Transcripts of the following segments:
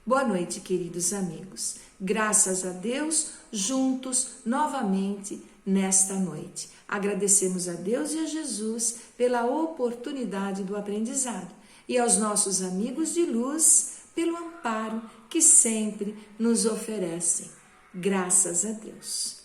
Boa noite, queridos amigos. Graças a Deus, juntos novamente nesta noite. Agradecemos a Deus e a Jesus pela oportunidade do aprendizado e aos nossos amigos de luz pelo amparo que sempre nos oferecem. Graças a Deus.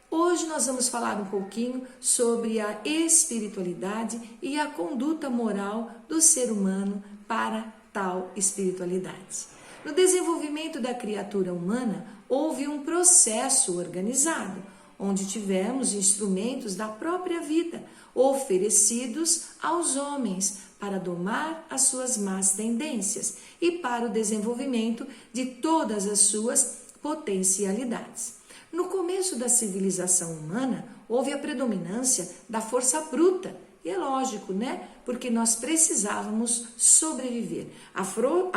Hoje nós vamos falar um pouquinho sobre a espiritualidade e a conduta moral do ser humano para tal espiritualidade. No desenvolvimento da criatura humana, houve um processo organizado, onde tivemos instrumentos da própria vida oferecidos aos homens para domar as suas más tendências e para o desenvolvimento de todas as suas potencialidades. No começo da civilização humana, houve a predominância da força bruta. E é lógico, né? Porque nós precisávamos sobreviver. A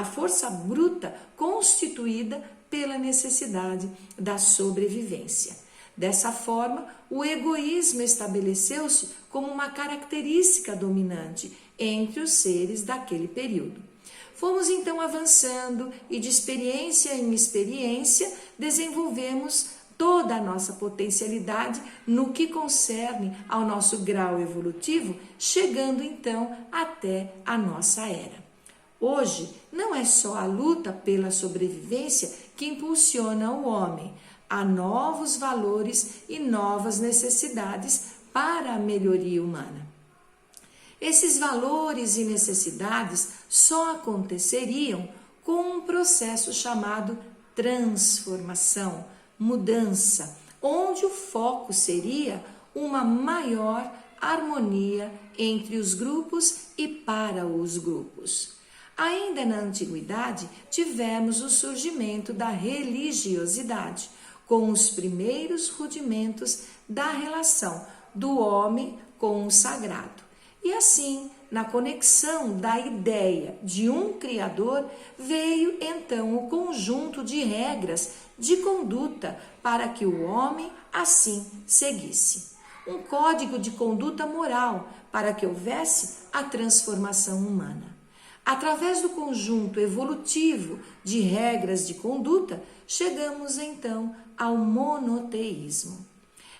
força bruta constituída pela necessidade da sobrevivência. Dessa forma, o egoísmo estabeleceu-se como uma característica dominante entre os seres daquele período. Fomos então avançando e de experiência em experiência desenvolvemos toda a nossa potencialidade no que concerne ao nosso grau evolutivo, chegando então até a nossa era. Hoje, não é só a luta pela sobrevivência que impulsiona o homem a novos valores e novas necessidades para a melhoria humana. Esses valores e necessidades só aconteceriam com um processo chamado transformação, mudança, onde o foco seria uma maior harmonia entre os grupos e para os grupos. Ainda na antiguidade, tivemos o surgimento da religiosidade, com os primeiros rudimentos da relação do homem com o sagrado. E assim, na conexão da ideia de um Criador, veio então o conjunto de regras de conduta para que o homem assim seguisse. Um código de conduta moral para que houvesse a transformação humana. Através do conjunto evolutivo de regras de conduta, chegamos então ao monoteísmo.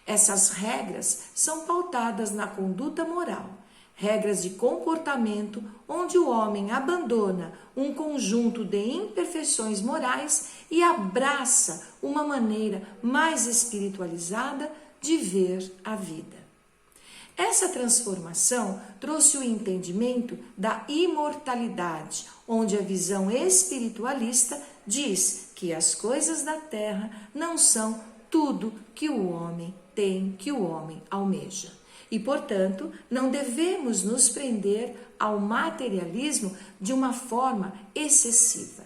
Essas regras são pautadas na conduta moral, regras de comportamento onde o homem abandona um conjunto de imperfeições morais e abraça uma maneira mais espiritualizada de ver a vida. Essa transformação trouxe o entendimento da imortalidade, onde a visão espiritualista diz que as coisas da terra não são tudo que o homem tem, que o homem almeja. E, portanto, não devemos nos prender ao materialismo de uma forma excessiva.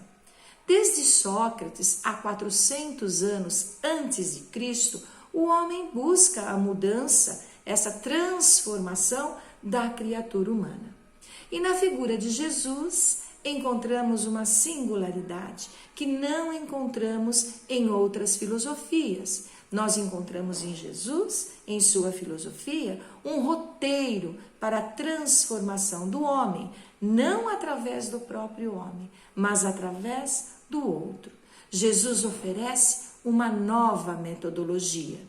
Desde Sócrates, há 400 anos antes de Cristo, o homem busca a mudança, essa transformação da criatura humana. E na figura de Jesus, encontramos uma singularidade que não encontramos em outras filosofias. Nós encontramos em Jesus, em sua filosofia, um roteiro para a transformação do homem, não através do próprio homem, mas através do outro. Jesus oferece uma nova metodologia,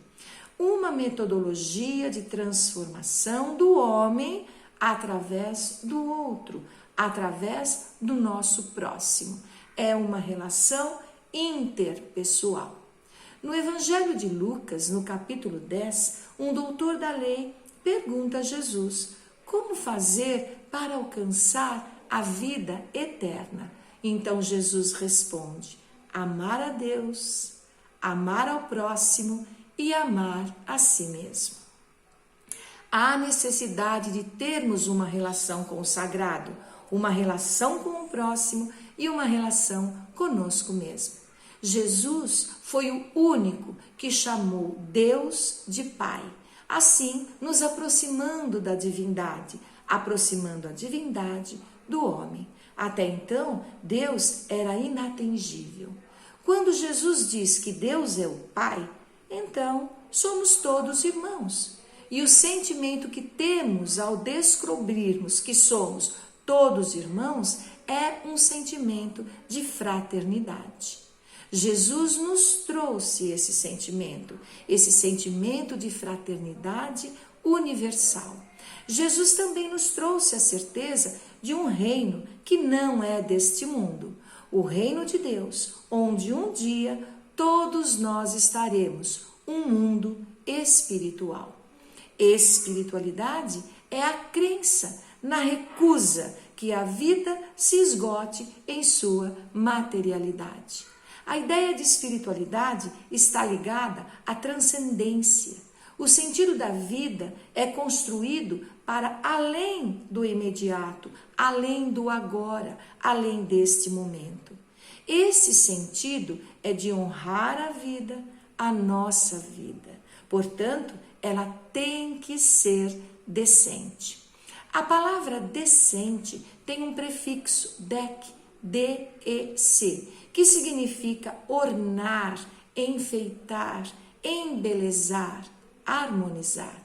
uma metodologia de transformação do homem através do outro, através do nosso próximo. É uma relação interpessoal. No Evangelho de Lucas, no capítulo 10, um doutor da lei pergunta a Jesus como fazer para alcançar a vida eterna. Então Jesus responde: amar a Deus, amar ao próximo e amar a si mesmo. Há necessidade de termos uma relação com o sagrado, uma relação com o próximo e uma relação conosco mesmo. Jesus foi o único que chamou Deus de Pai, assim nos aproximando da divindade, aproximando a divindade do homem. Até então, Deus era inatingível. Quando Jesus diz que Deus é o Pai, então somos todos irmãos. E o sentimento que temos ao descobrirmos que somos todos irmãos é um sentimento de fraternidade. Jesus nos trouxe esse sentimento de fraternidade universal. Jesus também nos trouxe a certeza de um reino que não é deste mundo, o reino de Deus, onde um dia todos nós estaremos, um mundo espiritual. Espiritualidade é a crença na recusa que a vida se esgote em sua materialidade. A ideia de espiritualidade está ligada à transcendência. O sentido da vida é construído para além do imediato, além do agora, além deste momento. Esse sentido é de honrar a vida, a nossa vida. Portanto, ela tem que ser decente. A palavra decente tem um prefixo dec, D-E-C, que significa ornar, enfeitar, embelezar, harmonizar.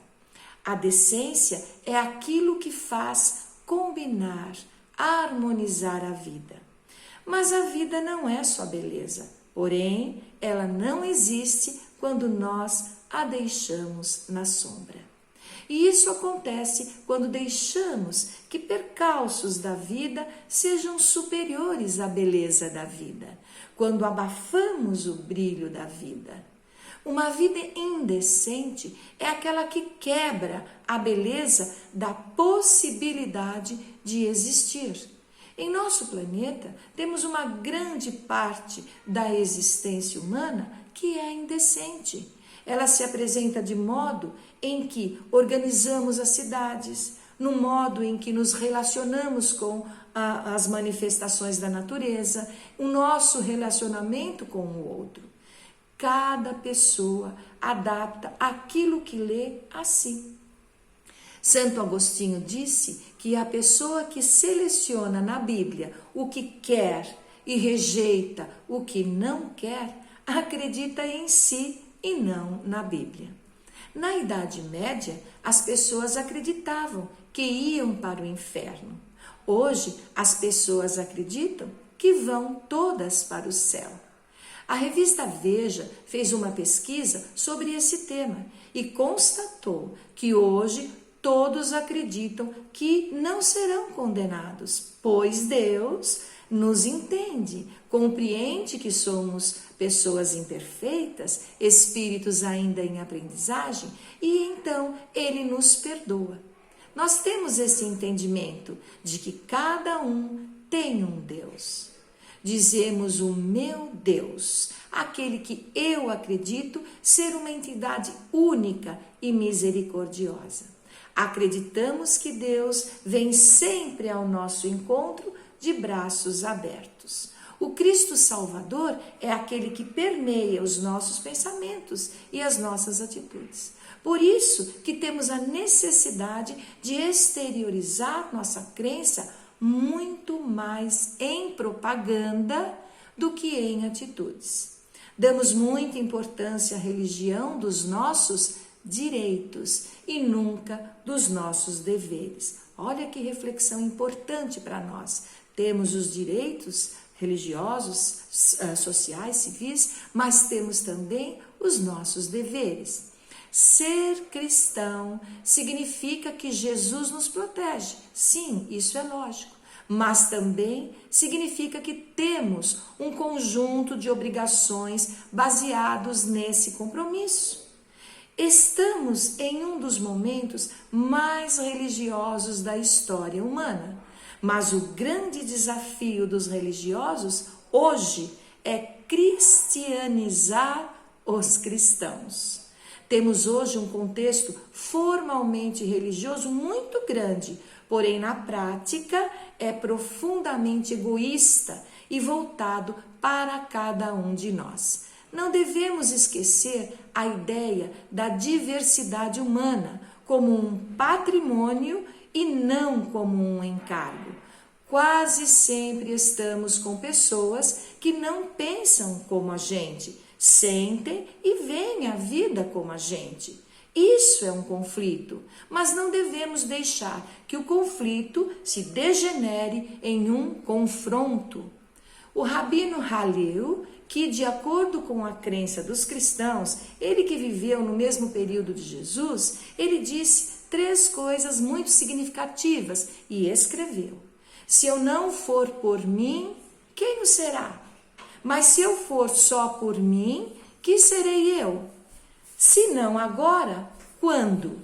A decência é aquilo que faz combinar, harmonizar a vida. Mas a vida não é só beleza, porém, ela não existe quando nós a deixamos na sombra. E isso acontece quando deixamos que percalços da vida sejam superiores à beleza da vida, quando abafamos o brilho da vida. Uma vida indecente é aquela que quebra a beleza da possibilidade de existir. Em nosso planeta, temos uma grande parte da existência humana que é indecente. Ela se apresenta de modo em que organizamos as cidades, no modo em que nos relacionamos com as manifestações da natureza, o nosso relacionamento com o outro. Cada pessoa adapta aquilo que lê a si. Santo Agostinho disse que a pessoa que seleciona na Bíblia o que quer e rejeita o que não quer, acredita em si e não na Bíblia. Na Idade Média, as pessoas acreditavam que iam para o inferno. Hoje, as pessoas acreditam que vão todas para o céu. A revista Veja fez uma pesquisa sobre esse tema e constatou que hoje todos acreditam que não serão condenados, pois Deus nos entende, compreende que somos pessoas imperfeitas, espíritos ainda em aprendizagem, e então Ele nos perdoa. Nós temos esse entendimento de que cada um tem um Deus. Dizemos o meu Deus, aquele que eu acredito ser uma entidade única e misericordiosa. Acreditamos que Deus vem sempre ao nosso encontro de braços abertos. O Cristo Salvador é aquele que permeia os nossos pensamentos e as nossas atitudes. Por isso que temos a necessidade de exteriorizar nossa crença muito mais em propaganda do que em atitudes. Damos muita importância à religião dos nossos direitos e nunca dos nossos deveres. Olha que reflexão importante para nós. Temos os direitos religiosos, sociais, civis, mas temos também os nossos deveres. Ser cristão significa que Jesus nos protege. Sim, isso é lógico. Mas também significa que temos um conjunto de obrigações baseados nesse compromisso. Estamos em um dos momentos mais religiosos da história humana. Mas o grande desafio dos religiosos hoje é cristianizar os cristãos. Temos hoje um contexto formalmente religioso muito grande, porém na prática é profundamente egoísta e voltado para cada um de nós. Não devemos esquecer a ideia da diversidade humana como um patrimônio e não como um encargo. Quase sempre estamos com pessoas que não pensam como a gente, sentem e veem a vida como a gente. Isso é um conflito, mas não devemos deixar que o conflito se degenere em um confronto. O rabino Hallel, que de acordo com a crença dos cristãos, ele que viveu no mesmo período de Jesus, ele disse 3 coisas muito significativas e escreveu: se eu não for por mim, quem o será? Mas se eu for só por mim, que serei eu? Se não agora, quando?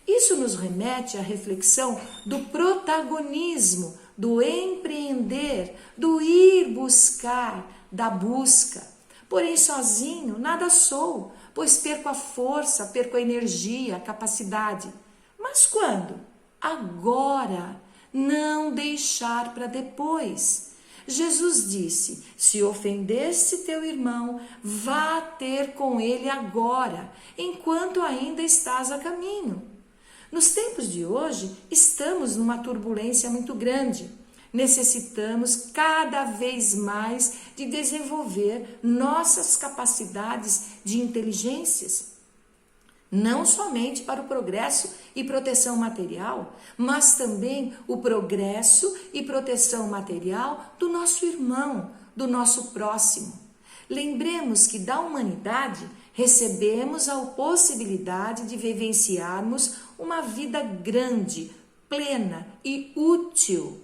Isso nos remete à reflexão do protagonismo, do empreender, do ir buscar, da busca. Porém, sozinho, nada sou, pois perco a força, perco a energia, a capacidade. Mas quando? Agora. Não deixar para depois. Jesus disse: se ofendesse teu irmão, vá ter com ele agora, enquanto ainda estás a caminho. Nos tempos de hoje, estamos numa turbulência muito grande. Necessitamos cada vez mais de desenvolver nossas capacidades de inteligências. Não somente para o progresso e proteção material, mas também o progresso e proteção material do nosso irmão, do nosso próximo. Lembremos que da humanidade recebemos a possibilidade de vivenciarmos uma vida grande, plena e útil.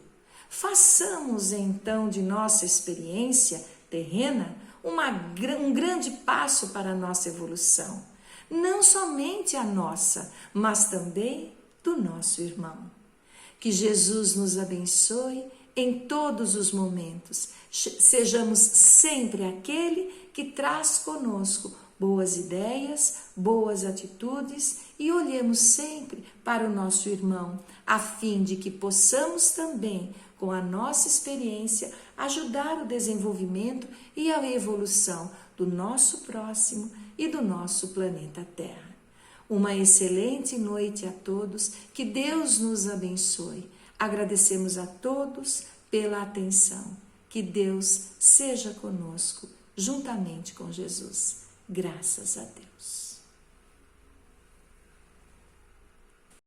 Façamos então de nossa experiência terrena um grande passo para a nossa evolução. Não somente a nossa, mas também do nosso irmão. Que Jesus nos abençoe em todos os momentos. Sejamos sempre aquele que traz conosco boas ideias, boas atitudes e olhemos sempre para o nosso irmão, a fim de que possamos também, com a nossa experiência, ajudar o desenvolvimento e a evolução do nosso próximo e do nosso planeta Terra. Uma excelente noite a todos, que Deus nos abençoe. Agradecemos a todos pela atenção. Que Deus seja conosco, juntamente com Jesus. Graças a Deus.